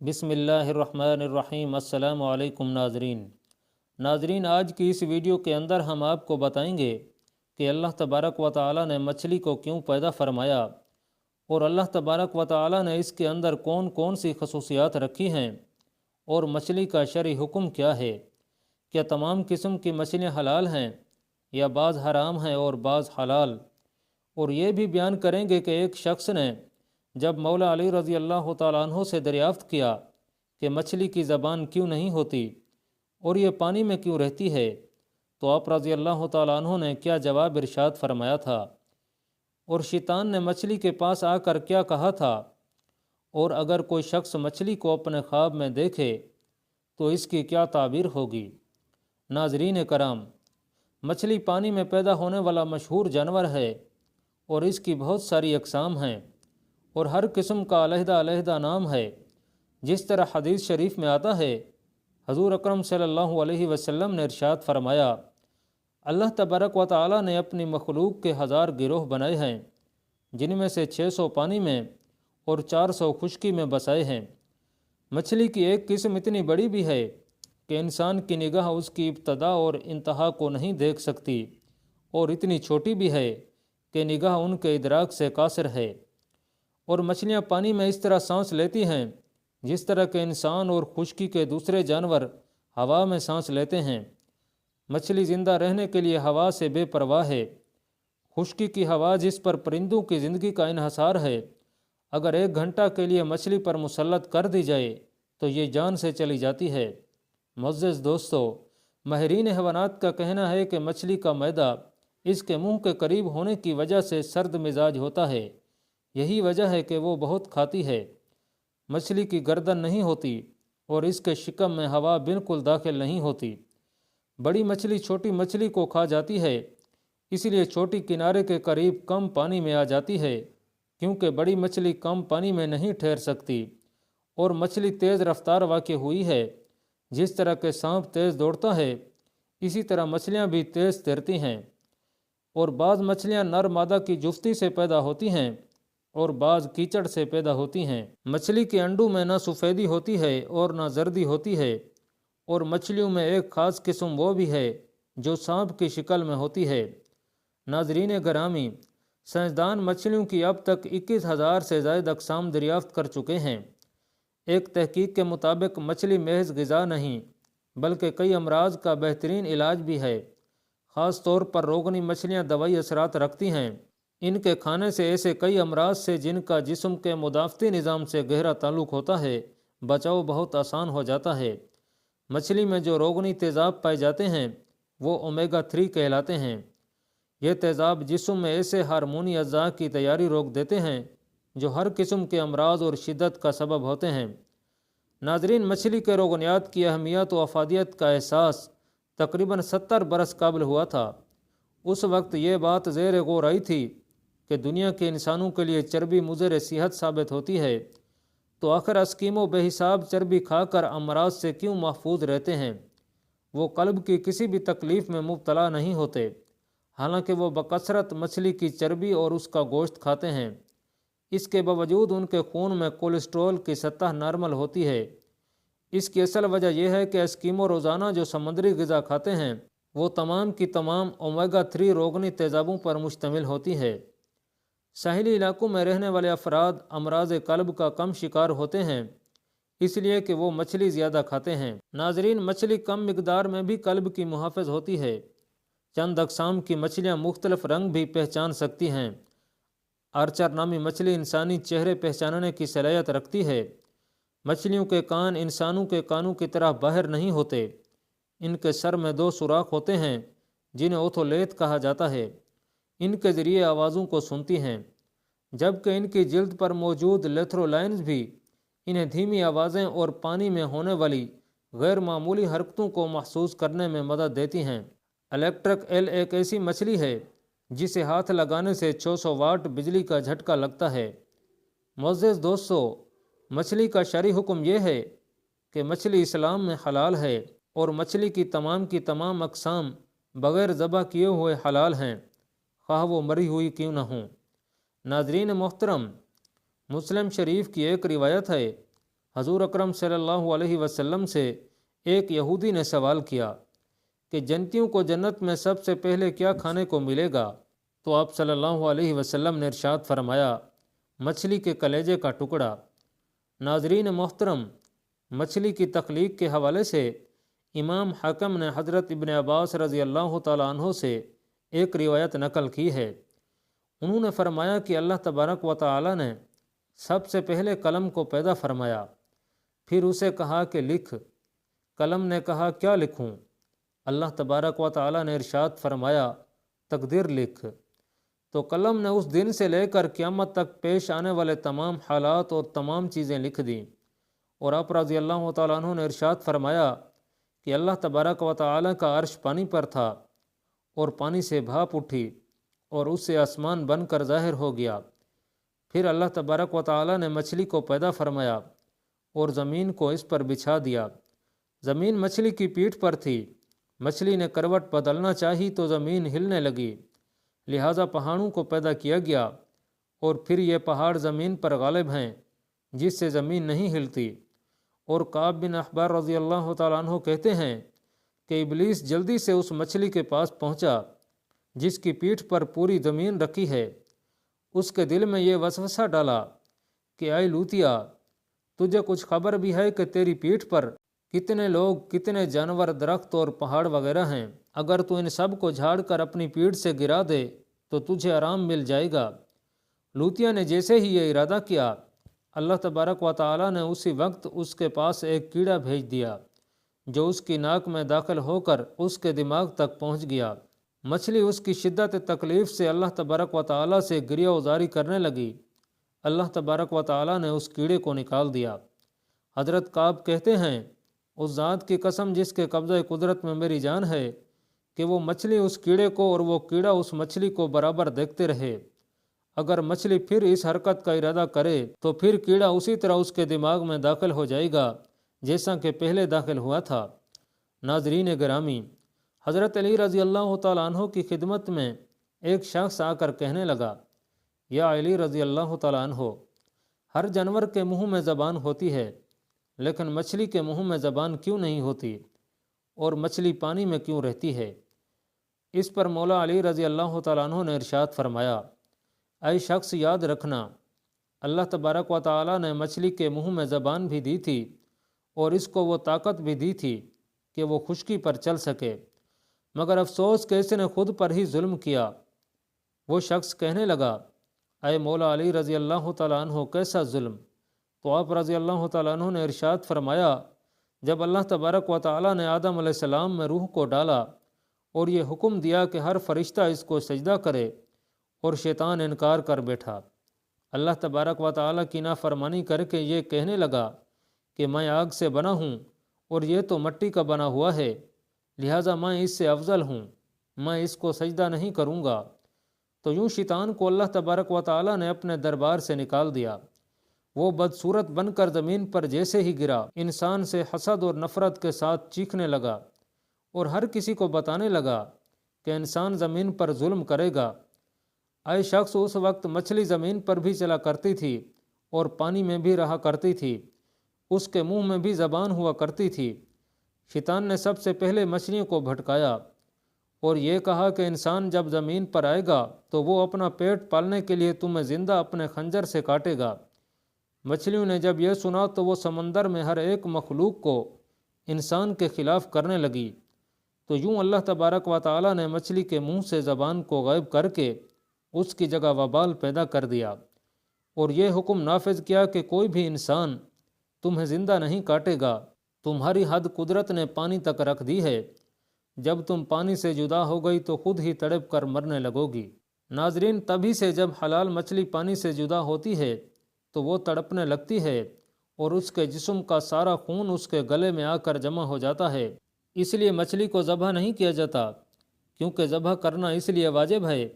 بسم اللہ الرحمن الرحیم۔ السلام علیکم ناظرین، آج کی اس ویڈیو کے اندر ہم آپ کو بتائیں گے کہ اللہ تبارک و تعالی نے مچھلی کو کیوں پیدا فرمایا اور اللہ تبارک و تعالی نے اس کے اندر کون کون سی خصوصیات رکھی ہیں اور مچھلی کا شرعی حکم کیا ہے۔ کیا تمام قسم کی مچھلیاں حلال ہیں یا بعض حرام ہیں اور بعض حلال؟ اور یہ بھی بیان کریں گے کہ ایک شخص نے جب مولا علی رضی اللہ تعالیٰ عنہ سے دریافت کیا کہ مچھلی کی زبان کیوں نہیں ہوتی اور یہ پانی میں کیوں رہتی ہے، تو آپ رضی اللہ تعالیٰ عنہ نے کیا جواب ارشاد فرمایا تھا، اور شیطان نے مچھلی کے پاس آ کر کیا کہا تھا، اور اگر کوئی شخص مچھلی کو اپنے خواب میں دیکھے تو اس کی کیا تعبیر ہوگی۔ ناظرین کرام، مچھلی پانی میں پیدا ہونے والا مشہور جانور ہے اور اس کی بہت ساری اقسام ہیں اور ہر قسم کا علیحدہ علیحدہ نام ہے۔ جس طرح حدیث شریف میں آتا ہے، حضور اکرم صلی اللہ علیہ وسلم نے ارشاد فرمایا، اللہ تبارک و تعالی نے اپنی مخلوق کے 1000 گروہ بنائے ہیں، جن میں سے 600 پانی میں اور 400 خشکی میں بسائے ہیں۔ مچھلی کی ایک قسم اتنی بڑی بھی ہے کہ انسان کی نگاہ اس کی ابتدا اور انتہا کو نہیں دیکھ سکتی، اور اتنی چھوٹی بھی ہے کہ نگاہ ان کے ادراک سے قاصر ہے۔ اور مچھلیاں پانی میں اس طرح سانس لیتی ہیں جس طرح کہ انسان اور خشکی کے دوسرے جانور ہوا میں سانس لیتے ہیں۔ مچھلی زندہ رہنے کے لیے ہوا سے بے پرواہ ہے۔ خشکی کی ہوا جس پر پرندوں کی زندگی کا انحصار ہے، اگر 1 گھنٹہ کے لیے مچھلی پر مسلط کر دی جائے تو یہ جان سے چلی جاتی ہے۔ معزز دوستو، ماہرین حیوانات کا کہنا ہے کہ مچھلی کا معدہ اس کے منہ کے قریب ہونے کی وجہ سے سرد مزاج ہوتا ہے، یہی وجہ ہے کہ وہ بہت کھاتی ہے۔ مچھلی کی گردن نہیں ہوتی اور اس کے شکم میں ہوا بالکل داخل نہیں ہوتی۔ بڑی مچھلی چھوٹی مچھلی کو کھا جاتی ہے، اس لیے چھوٹی کنارے کے قریب کم پانی میں آ جاتی ہے، کیونکہ بڑی مچھلی کم پانی میں نہیں ٹھہر سکتی۔ اور مچھلی تیز رفتار واقع ہوئی ہے، جس طرح کہ سانپ تیز دوڑتا ہے اسی طرح مچھلیاں بھی تیز تیرتی ہیں۔ اور بعض مچھلیاں نر مادہ کی جفتی سے پیدا ہوتی ہیں اور بعض کیچڑ سے پیدا ہوتی ہیں۔ مچھلی کے انڈوں میں نہ سفیدی ہوتی ہے اور نہ زردی ہوتی ہے، اور مچھلیوں میں ایک خاص قسم وہ بھی ہے جو سانپ کی شکل میں ہوتی ہے۔ ناظرین گرامی، سائنسدان مچھلیوں کی اب تک 21,000 سے زائد اقسام دریافت کر چکے ہیں۔ ایک تحقیق کے مطابق مچھلی محض غذا نہیں بلکہ کئی امراض کا بہترین علاج بھی ہے۔ خاص طور پر روگنی مچھلیاں دوائی اثرات رکھتی ہیں۔ ان کے کھانے سے ایسے کئی امراض سے جن کا جسم کے مدافعتی نظام سے گہرا تعلق ہوتا ہے، بچاؤ بہت آسان ہو جاتا ہے۔ مچھلی میں جو روگنی تیزاب پائے جاتے ہیں وہ اومیگا 3 کہلاتے ہیں۔ یہ تیزاب جسم میں ایسے ہارمونی اجزاء کی تیاری روک دیتے ہیں جو ہر قسم کے امراض اور شدت کا سبب ہوتے ہیں۔ ناظرین، مچھلی کے روگنیات کی اہمیت و افادیت کا احساس تقریباً 70 برس قبل ہوا تھا۔ اس وقت یہ بات زیر غور آئی تھی کہ دنیا کے انسانوں کے لیے چربی مضر صحت ثابت ہوتی ہے، تو آخر اسکیمو بے حساب چربی کھا کر امراض سے کیوں محفوظ رہتے ہیں؟ وہ قلب کی کسی بھی تکلیف میں مبتلا نہیں ہوتے، حالانکہ وہ بکثرت مچھلی کی چربی اور اس کا گوشت کھاتے ہیں۔ اس کے باوجود ان کے خون میں کولیسٹرول کی سطح نارمل ہوتی ہے۔ اس کی اصل وجہ یہ ہے کہ اسکیمو روزانہ جو سمندری غذا کھاتے ہیں وہ تمام کی تمام اومیگا 3 روگنی تیزابوں پر مشتمل ہوتی ہے۔ ساحلی علاقوں میں رہنے والے افراد امراض قلب کا کم شکار ہوتے ہیں، اس لیے کہ وہ مچھلی زیادہ کھاتے ہیں۔ ناظرین، مچھلی کم مقدار میں بھی قلب کی محافظ ہوتی ہے۔ چند اقسام کی مچھلیاں مختلف رنگ بھی پہچان سکتی ہیں۔ آرچر نامی مچھلی انسانی چہرے پہچاننے کی صلاحیت رکھتی ہے۔ مچھلیوں کے کان انسانوں کے کانوں کی طرح باہر نہیں ہوتے۔ ان کے سر میں 2 سوراخ ہوتے ہیں جنہیں اوتھولیت کہا جاتا ہے۔ ان کے ذریعے آوازوں کو سنتی ہیں، جبکہ ان کی جلد پر موجود لیتھرولائنز بھی انہیں دھیمی آوازیں اور پانی میں ہونے والی غیر معمولی حرکتوں کو محسوس کرنے میں مدد دیتی ہیں۔ الیکٹرک ایل ایک ایسی مچھلی ہے جسے ہاتھ لگانے سے 600 واٹ بجلی کا جھٹکا لگتا ہے۔ معزز دوستو، مچھلی کا شرعی حکم یہ ہے کہ مچھلی اسلام میں حلال ہے اور مچھلی کی تمام اقسام بغیر ذبح کیے ہوئے حلال ہیں، خواہ وہ مری ہوئی کیوں نہ ہوں۔ ناظرین محترم، مسلم شریف کی ایک روایت ہے، حضور اکرم صلی اللہ علیہ وسلم سے ایک یہودی نے سوال کیا کہ جنتیوں کو جنت میں سب سے پہلے کیا کھانے کو ملے گا؟ تو آپ صلی اللہ علیہ وسلم نے ارشاد فرمایا، مچھلی کے کلیجے کا ٹکڑا۔ ناظرین محترم، مچھلی کی تخلیق کے حوالے سے امام حاکم نے حضرت ابن عباس رضی اللہ تعالیٰ عنہ سے ایک روایت نقل کی ہے۔ انہوں نے فرمایا کہ اللہ تبارک و تعالی نے سب سے پہلے قلم کو پیدا فرمایا، پھر اسے کہا کہ لکھ۔ قلم نے کہا کیا لکھوں؟ اللہ تبارک و تعالی نے ارشاد فرمایا تقدیر لکھ۔ تو قلم نے اس دن سے لے کر قیامت تک پیش آنے والے تمام حالات اور تمام چیزیں لکھ دیں۔ اور آپ رضی اللہ تعالیٰ عنہ نے ارشاد فرمایا کہ اللہ تبارک و تعالی کا عرش پانی پر تھا اور پانی سے بھاپ اٹھی اور اس سے آسمان بن کر ظاہر ہو گیا۔ پھر اللہ تبارک و تعالی نے مچھلی کو پیدا فرمایا اور زمین کو اس پر بچھا دیا۔ زمین مچھلی کی پیٹھ پر تھی۔ مچھلی نے کروٹ بدلنا چاہی تو زمین ہلنے لگی، لہٰذا پہاڑوں کو پیدا کیا گیا، اور پھر یہ پہاڑ زمین پر غالب ہیں جس سے زمین نہیں ہلتی۔ اور کعب بن احبار رضی اللہ تعالیٰ عنہ کہتے ہیں کہ ابلیس جلدی سے اس مچھلی کے پاس پہنچا جس کی پیٹھ پر پوری زمین رکھی ہے۔ اس کے دل میں یہ وسوسہ ڈالا کہ اے لوتیا، تجھے کچھ خبر بھی ہے کہ تیری پیٹھ پر کتنے لوگ، کتنے جانور، درخت اور پہاڑ وغیرہ ہیں؟ اگر تو ان سب کو جھاڑ کر اپنی پیٹھ سے گرا دے تو تجھے آرام مل جائے گا۔ لوتیا نے جیسے ہی یہ ارادہ کیا، اللہ تبارک و تعالی نے اسی وقت اس کے پاس ایک کیڑا بھیج دیا جو اس کی ناک میں داخل ہو کر اس کے دماغ تک پہنچ گیا۔ مچھلی اس کی شدت تکلیف سے اللہ تبارک و تعالی سے گریہ وزاری کرنے لگی۔ اللہ تبارک و تعالی نے اس کیڑے کو نکال دیا۔ حضرت کعب کہتے ہیں، اس ذات کی قسم جس کے قبضہ قدرت میں میری جان ہے کہ وہ مچھلی اس کیڑے کو اور وہ کیڑا اس مچھلی کو برابر دیکھتے رہے۔ اگر مچھلی پھر اس حرکت کا ارادہ کرے تو پھر کیڑا اسی طرح اس کے دماغ میں داخل ہو جائے گا جیسا کہ پہلے داخل ہوا تھا۔ ناظرین گرامی، حضرت علی رضی اللہ تعالیٰ عنہ کی خدمت میں ایک شخص آ کر کہنے لگا، یا علی رضی اللہ تعالیٰ عنہ، ہر جانور کے منہ میں زبان ہوتی ہے لیکن مچھلی کے منہ میں زبان کیوں نہیں ہوتی، اور مچھلی پانی میں کیوں رہتی ہے؟ اس پر مولا علی رضی اللہ تعالیٰ عنہ نے ارشاد فرمایا، اے شخص، یاد رکھنا، اللہ تبارک و تعالی نے مچھلی کے منہ میں زبان بھی دی تھی اور اس کو وہ طاقت بھی دی تھی کہ وہ خشکی پر چل سکے، مگر افسوس کہ اس نے خود پر ہی ظلم کیا۔ وہ شخص کہنے لگا، اے مولا علی رضی اللہ تعالیٰ عنہ، کیسا ظلم؟ تو آپ رضی اللہ تعالیٰ عنہ نے ارشاد فرمایا، جب اللہ تبارک و تعالی نے آدم علیہ السلام میں روح کو ڈالا اور یہ حکم دیا کہ ہر فرشتہ اس کو سجدہ کرے اور شیطان انکار کر بیٹھا، اللہ تبارک و تعالی کی نافرمانی کر کے یہ کہنے لگا کہ میں آگ سے بنا ہوں اور یہ تو مٹی کا بنا ہوا ہے، لہٰذا میں اس سے افضل ہوں، میں اس کو سجدہ نہیں کروں گا۔ تو یوں شیطان کو اللہ تبارک و تعالی نے اپنے دربار سے نکال دیا۔ وہ بدصورت بن کر زمین پر جیسے ہی گرا، انسان سے حسد اور نفرت کے ساتھ چیخنے لگا اور ہر کسی کو بتانے لگا کہ انسان زمین پر ظلم کرے گا۔ اے شخص، اس وقت مچھلی زمین پر بھی چلا کرتی تھی اور پانی میں بھی رہا کرتی تھی، اس کے منہ میں بھی زبان ہوا کرتی تھی۔ شیطان نے سب سے پہلے مچھلیوں کو بھٹکایا اور یہ کہا کہ انسان جب زمین پر آئے گا تو وہ اپنا پیٹ پالنے کے لیے تمہیں زندہ اپنے خنجر سے کاٹے گا۔ مچھلیوں نے جب یہ سنا تو وہ سمندر میں ہر ایک مخلوق کو انسان کے خلاف کرنے لگی۔ تو یوں اللہ تبارک و تعالی نے مچھلی کے منہ سے زبان کو غائب کر کے اس کی جگہ وبال پیدا کر دیا اور یہ حکم نافذ کیا کہ کوئی بھی انسان تمہیں زندہ نہیں کاٹے گا، تمہاری حد قدرت نے پانی تک رکھ دی ہے، جب تم پانی سے جدا ہو گئی تو خود ہی تڑپ کر مرنے لگو گی۔ ناظرین، تبھی سے جب حلال مچھلی پانی سے جدا ہوتی ہے تو وہ تڑپنے لگتی ہے اور اس کے جسم کا سارا خون اس کے گلے میں آ کر جمع ہو جاتا ہے۔ اس لیے مچھلی کو ذبح نہیں کیا جاتا، کیونکہ ذبح کرنا اس لیے واجب ہے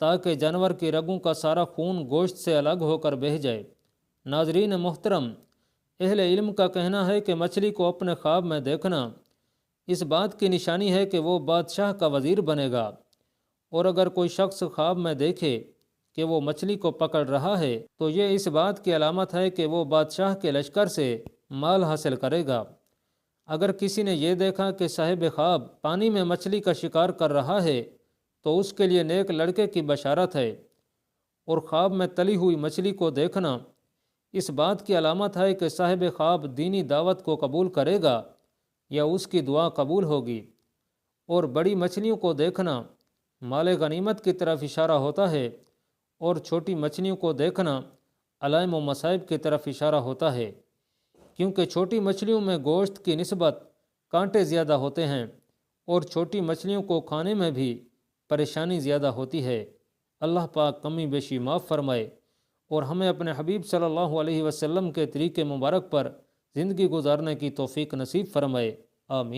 تاکہ جانور کی رگوں کا سارا خون گوشت سے الگ ہو کر بہہ جائے۔ ناظرین محترم، اہل علم کا کہنا ہے کہ مچھلی کو اپنے خواب میں دیکھنا اس بات کی نشانی ہے کہ وہ بادشاہ کا وزیر بنے گا، اور اگر کوئی شخص خواب میں دیکھے کہ وہ مچھلی کو پکڑ رہا ہے تو یہ اس بات کی علامت ہے کہ وہ بادشاہ کے لشکر سے مال حاصل کرے گا۔ اگر کسی نے یہ دیکھا کہ صاحب خواب پانی میں مچھلی کا شکار کر رہا ہے تو اس کے لیے نیک لڑکے کی بشارت ہے، اور خواب میں تلی ہوئی مچھلی کو دیکھنا اس بات کی علامت ہے کہ صاحب خواب دینی دعوت کو قبول کرے گا یا اس کی دعا قبول ہوگی۔ اور بڑی مچھلیوں کو دیکھنا مال غنیمت کی طرف اشارہ ہوتا ہے، اور چھوٹی مچھلیوں کو دیکھنا علائم و مصائب کی طرف اشارہ ہوتا ہے، کیونکہ چھوٹی مچھلیوں میں گوشت کی نسبت کانٹے زیادہ ہوتے ہیں، اور چھوٹی مچھلیوں کو کھانے میں بھی پریشانی زیادہ ہوتی ہے۔ اللہ پاک کمی بیشی معاف فرمائے اور ہمیں اپنے حبیب صلی اللہ علیہ وسلم کے طریقے مبارک پر زندگی گزارنے کی توفیق نصیب فرمائے، آمین۔